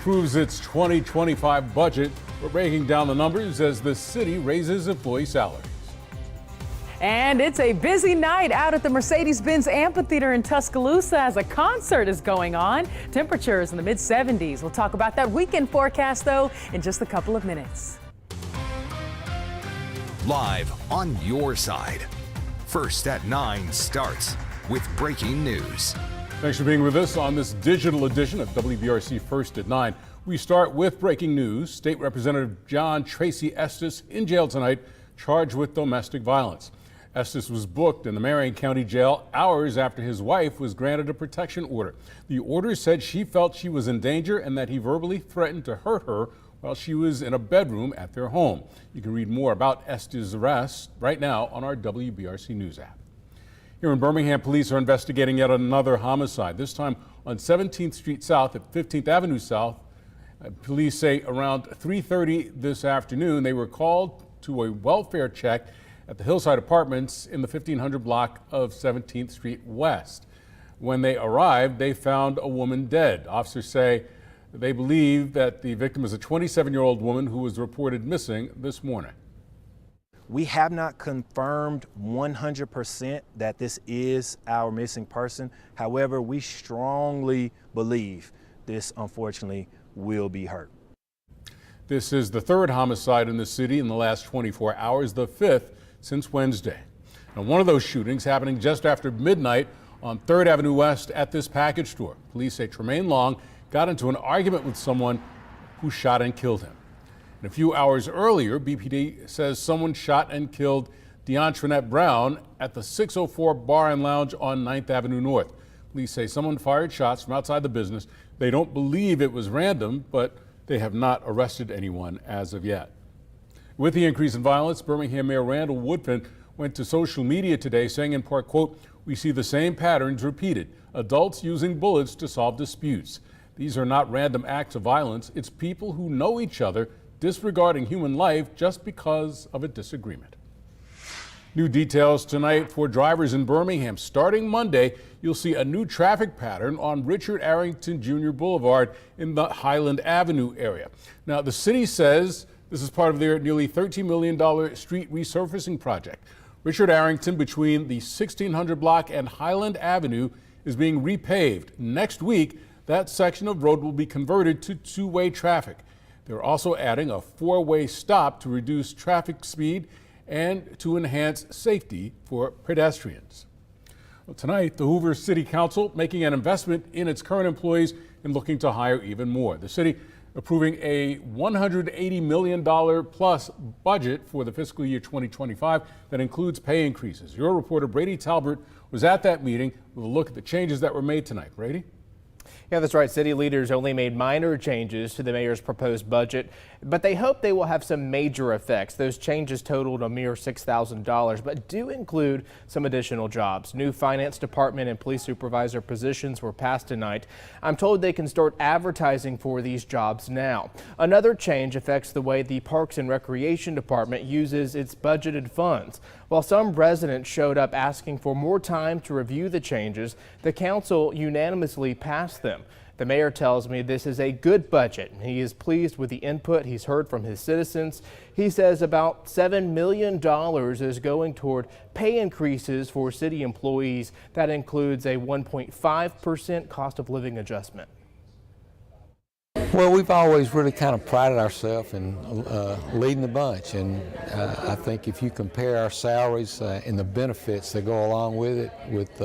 approves its 2025 budget. We're breaking down the numbers as the city raises employee salaries. And it's a busy night out at the Mercedes-Benz Amphitheater in Tuscaloosa as a concert is going on. Temperatures in the mid-70s. We'll talk about that weekend forecast, though, in just a couple of minutes. Live on your side. First at 9 starts with breaking news. Thanks for being with us on this digital edition of WBRC First at 9. We start with breaking news. State Representative John Tracy Estes in jail tonight, charged with domestic violence. Estes was booked in the Marion County Jail hours after his wife was granted a protection order. The order said she felt she was in danger and that he verbally threatened to hurt her while she was in a bedroom at their home. You can read more about Estes' arrest right now on our WBRC News app. Here in Birmingham, police are investigating yet another homicide, this time on 17th Street South at 15th Avenue South. Police say around 3:30 this afternoon, they were called to a welfare check at the Hillside Apartments in the 1500 block of 17th Street West. When they arrived, they found a woman dead. Officers say they believe that the victim is a 27-year-old woman who was reported missing this morning. We have not confirmed 100% that this is our missing person. However, we strongly believe this, unfortunately, will be her. This is the third homicide in the city in the last 24 hours, the fifth since Wednesday. Now, one of those shootings happening just after midnight on 3rd Avenue West at this package store. Police say Tremaine Long got into an argument with someone who shot and killed him. And a few hours earlier, BPD says someone shot and killed DeAntrinette Brown at the 604 Bar and Lounge on 9th Avenue North. Police say someone fired shots from outside the business. They don't believe it was random, but they have not arrested anyone as of yet. With the increase in violence, Birmingham Mayor Randall Woodfin went to social media today saying in part, quote, "We see the same patterns repeated. Adults using bullets to solve disputes. These are not random acts of violence. It's people who know each other disregarding human life just because of a disagreement." New details tonight for drivers in Birmingham. Starting Monday, you'll see a new traffic pattern on Richard Arrington Jr. Boulevard in the Highland Avenue area. Now, the city says this is part of their nearly $13 million street resurfacing project. Richard Arrington between the 1600 block and Highland Avenue is being repaved. Next week, that section of road will be converted to two-way traffic. They're also adding a four-way stop to reduce traffic speed and to enhance safety for pedestrians. Well, tonight, the Hoover City Council making an investment in its current employees and looking to hire even more. The city approving a $180 million plus budget for the fiscal year 2025 that includes pay increases. Your reporter Brady Talbert was at that meeting with a look at the changes that were made tonight. Brady? Yeah, that's right. City leaders only made minor changes to the mayor's proposed budget, but they hope they will have some major effects. Those changes totaled a mere $6,000, but do include some additional jobs. New finance department and police supervisor positions were passed tonight. I'm told they can start advertising for these jobs now. Another change affects the way the Parks and Recreation Department uses its budgeted funds. While some residents showed up asking for more time to review the changes, the council unanimously passed them. The mayor tells me this is a good budget. He is pleased with the input he's heard from his citizens. He says about $7 million is going toward pay increases for city employees. That includes a 1.5% cost of living adjustment. Well, we've always really kind of prided ourselves in leading the bunch, and I think if you compare our salaries and the benefits that go along with it with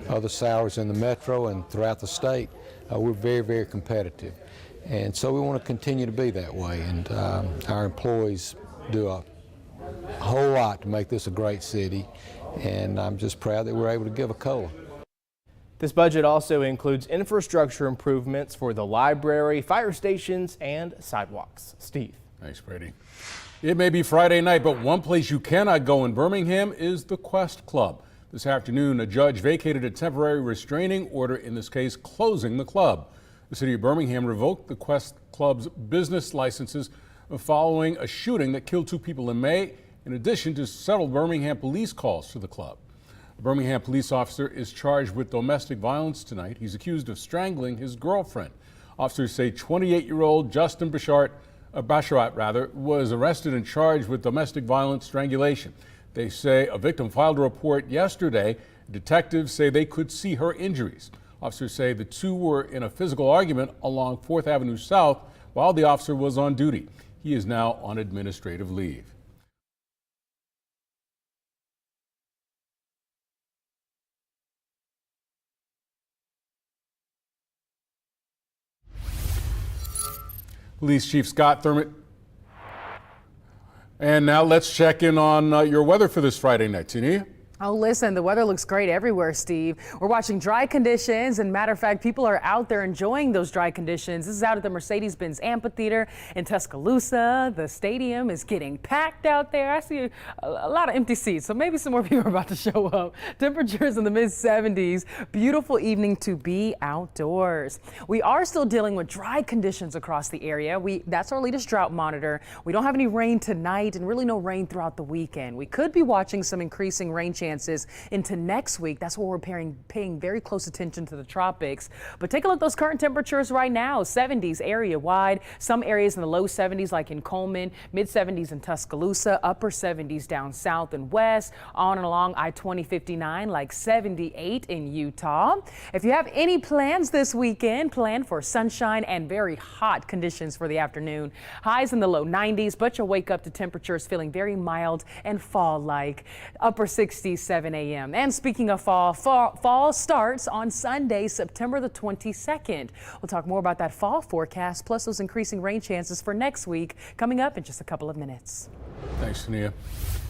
other salaries in the metro and throughout the state, we're very, very competitive. And so we want to continue to be that way, and our employees do a whole lot to make this a great city, and I'm just proud that we're able to give a COLA. This budget also includes infrastructure improvements for the library, fire stations, and sidewalks. Steve. Thanks, Brady. It may be Friday night, but one place you cannot go in Birmingham is the Quest Club. This afternoon, a judge vacated a temporary restraining order in this case, closing the club. The city of Birmingham revoked the Quest Club's business licenses following a shooting that killed 2 people in May, in addition to several Birmingham police calls to the club. A Birmingham police officer is charged with domestic violence tonight. He's accused of strangling his girlfriend. Officers say 28-year-old Justin Basharat was arrested and charged with domestic violence strangulation. They say a victim filed a report yesterday. Detectives say they could see her injuries. Officers say the two were in a physical argument along 4th Avenue South while the officer was on duty. He is now on administrative leave. Police Chief Scott Thurmond. And now let's check in on your weather for this Friday night. Tania? Oh, listen, the weather looks great everywhere, Steve. We're watching dry conditions, and matter of fact, people are out there enjoying those dry conditions. This is out at the Mercedes-Benz Amphitheater in Tuscaloosa. The stadium is getting packed out there. I see a lot of empty seats, so maybe some more people are about to show up. Temperatures in the mid-70s. Beautiful evening to be outdoors. We are still dealing with dry conditions across the area. That's our latest drought monitor. We don't have any rain tonight and really no rain throughout the weekend. We could be watching some increasing rain chances into next week. That's where we're paying very close attention to the tropics. But take a look at those current temperatures right now. 70s area wide. Some areas in the low 70s like in Coleman, mid 70s in Tuscaloosa, upper 70s down south and west, on and along I-20/59 like 78 in Utah. If you have any plans this weekend, plan for sunshine and very hot conditions for the afternoon. Highs in the low 90s, but you'll wake up to temperatures feeling very mild and fall-like. Upper 60s, 7 a.m. And speaking of fall starts on Sunday, September the 22nd. We'll talk more about that fall forecast, plus those increasing rain chances for next week, coming up in just a couple of minutes. Thanks, Tania.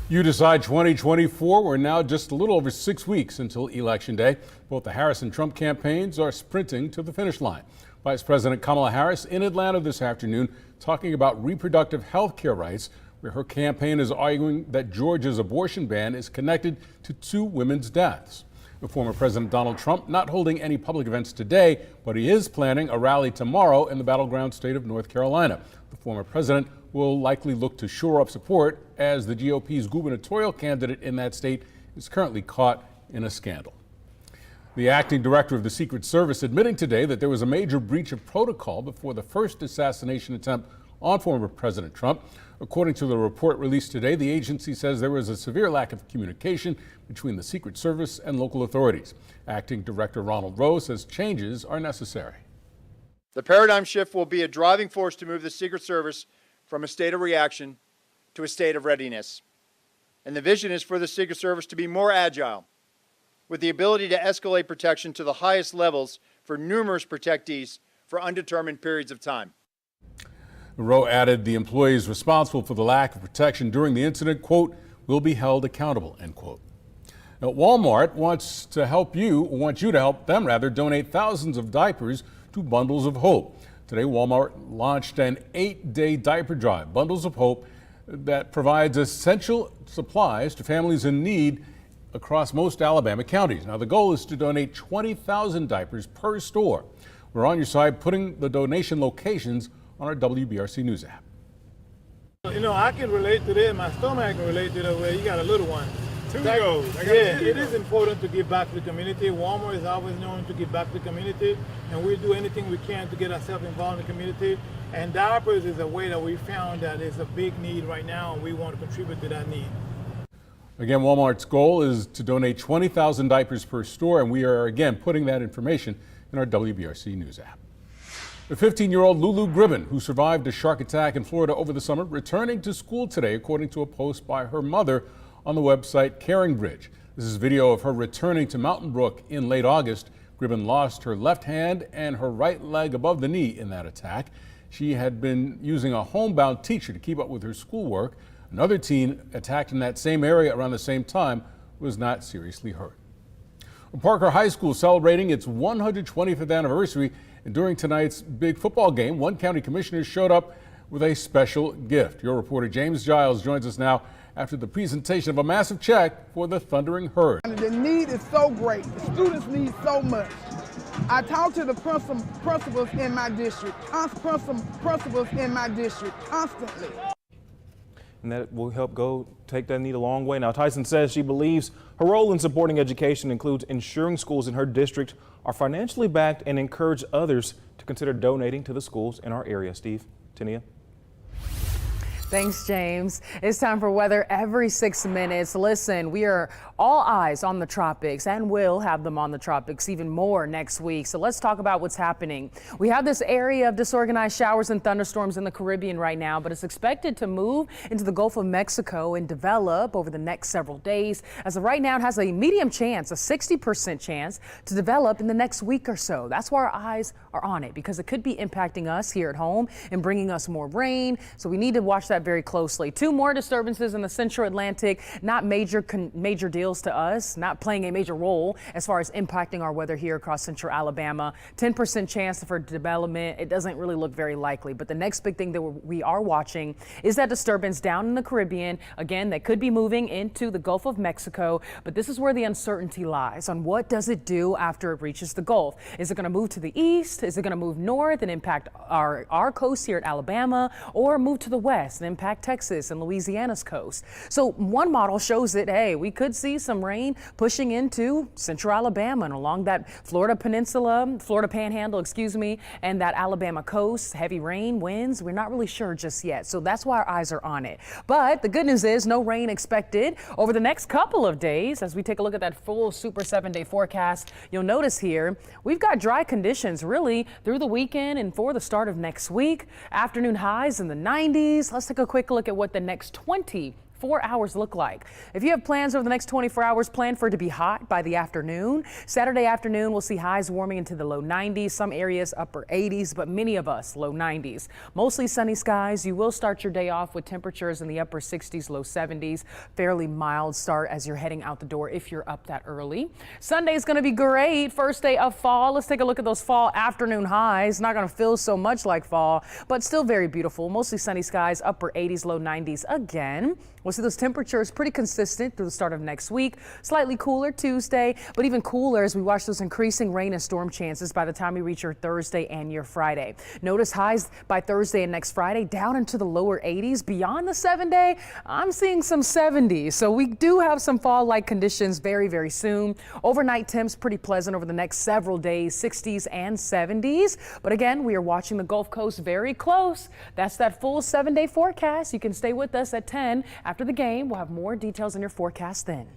You Decide 2024. We're now just a little over 6 weeks until Election Day. Both the Harris and Trump campaigns are sprinting to the finish line. Vice President Kamala Harris in Atlanta this afternoon talking about reproductive health care rights, where her campaign is arguing that Georgia's abortion ban is connected to 2 women's deaths. The former President Donald Trump not holding any public events today, but he is planning a rally tomorrow in the battleground state of North Carolina. The former president will likely look to shore up support as the GOP's gubernatorial candidate in that state is currently caught in a scandal. The acting director of the Secret Service admitting today that there was a major breach of protocol before the first assassination attempt on former President Trump. According to the report released today, the agency says there was a severe lack of communication between the Secret Service and local authorities. Acting Director Ronald Rowe says changes are necessary. The paradigm shift will be a driving force to move the Secret Service from a state of reaction to a state of readiness. And the vision is for the Secret Service to be more agile, with the ability to escalate protection to the highest levels for numerous protectees for undetermined periods of time. Rowe added the employees responsible for the lack of protection during the incident, quote, will be held accountable, end quote. Now, Walmart wants you to help them donate thousands of diapers to Bundles of Hope. Today, Walmart launched an 8-day diaper drive, Bundles of Hope, that provides essential supplies to families in need across most Alabama counties. Now, the goal is to donate 20,000 diapers per store. We're on your side putting the donation locations on our WBRC News app. You know, I can relate to this. My stomach can relate to that where you got a little one. 2-year-old. Yeah, it is important to give back to the community. Walmart is always known to give back to the community, and we do anything we can to get ourselves involved in the community. And diapers is a way that we found that is a big need right now, and we want to contribute to that need. Again, Walmart's goal is to donate 20,000 diapers per store, and we are again putting that information in our WBRC News app. The 15-year-old Lulu Gribben, who survived a shark attack in Florida over the summer, returning to school today, according to a post by her mother on the website Caring Bridge. This is video of her returning to Mountain Brook in late August. Gribben lost her left hand and her right leg above the knee in that attack. She had been using a homebound teacher to keep up with her schoolwork. Another teen attacked in that same area around the same time was not seriously hurt. Parker High School celebrating its 125th anniversary, and during tonight's big football game, one county commissioner showed up with a special gift. Your reporter James Giles joins us now after the presentation of a massive check for the Thundering Herd. The need is so great. The students need so much. I talk to the principals in my district, constantly. and that will help take that need a long way. Now, Tyson says she believes her role in supporting education includes ensuring schools in her district are financially backed and encourage others to consider donating to the schools in our area. Steve, Tania. Thanks, James. It's time for weather every 6 minutes. Listen, we are all eyes on the tropics and will have them on the tropics even more next week. So let's talk about what's happening. We have this area of disorganized showers and thunderstorms in the Caribbean right now, but it's expected to move into the Gulf of Mexico and develop over the next several days. As of right now, it has a medium chance, a 60% chance to develop in the next week or so. That's why our eyes are on it, because it could be impacting us here at home and bringing us more rain. So we need to watch that very closely. 2 more disturbances in the central Atlantic, not major deals to us, not playing a major role as far as impacting our weather here across central Alabama. 10% chance for development. It doesn't really look very likely. But the next big thing that we are watching is that disturbance down in the Caribbean. Again, that could be moving into the Gulf of Mexico. But this is where the uncertainty lies on what does it do after it reaches the Gulf. Is it going to move to the east? Is it going to move north and impact our coast here at Alabama, or move to the west and impact Texas and Louisiana's coast? So one model shows that, hey, we could see some rain pushing into central Alabama and along that Florida panhandle, and that Alabama coast. Heavy rain, winds, we're not really sure just yet. So that's why our eyes are on it. But the good news is no rain expected over the next couple of days. As we take a look at that full super 7-day forecast, you'll notice here we've got dry conditions really through the weekend and for the start of next week. Afternoon highs in the 90s. Let's take a quick look at what the next 24 hours look like. If you have plans over the next 24 hours, plan for it to be hot by the afternoon. Saturday afternoon, we'll see highs warming into the low 90s, some areas upper 80s, but many of us low 90s. Mostly sunny skies. You will start your day off with temperatures in the upper 60s, low 70s. Fairly mild start as you're heading out the door if you're up that early. Sunday is going to be great. First day of fall. Let's take a look at those fall afternoon highs. Not going to feel so much like fall, but still very beautiful. Mostly sunny skies, upper 80s, low 90s again. We'll see those temperatures pretty consistent through the start of next week. Slightly cooler Tuesday, but even cooler as we watch those increasing rain and storm chances by the time we reach your Thursday and your Friday. Notice highs by Thursday and next Friday down into the lower 80s. Beyond the 7-day, I'm seeing some 70s. So we do have some fall-like conditions very, very soon. Overnight temps pretty pleasant over the next several days, 60s and 70s. But again, we are watching the Gulf Coast very close. That's that full 7-day forecast. You can stay with us at 10. After the game, we'll have more details in your forecast then.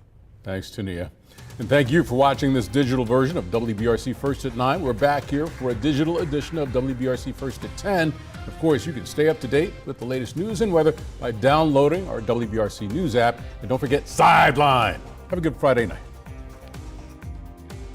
Thanks, Tania. And thank you for watching this digital version of WBRC First at 9. We're back here for a digital edition of WBRC First at 10. Of course, you can stay up to date with the latest news and weather by downloading our WBRC News app. And don't forget Sideline. Have a good Friday night.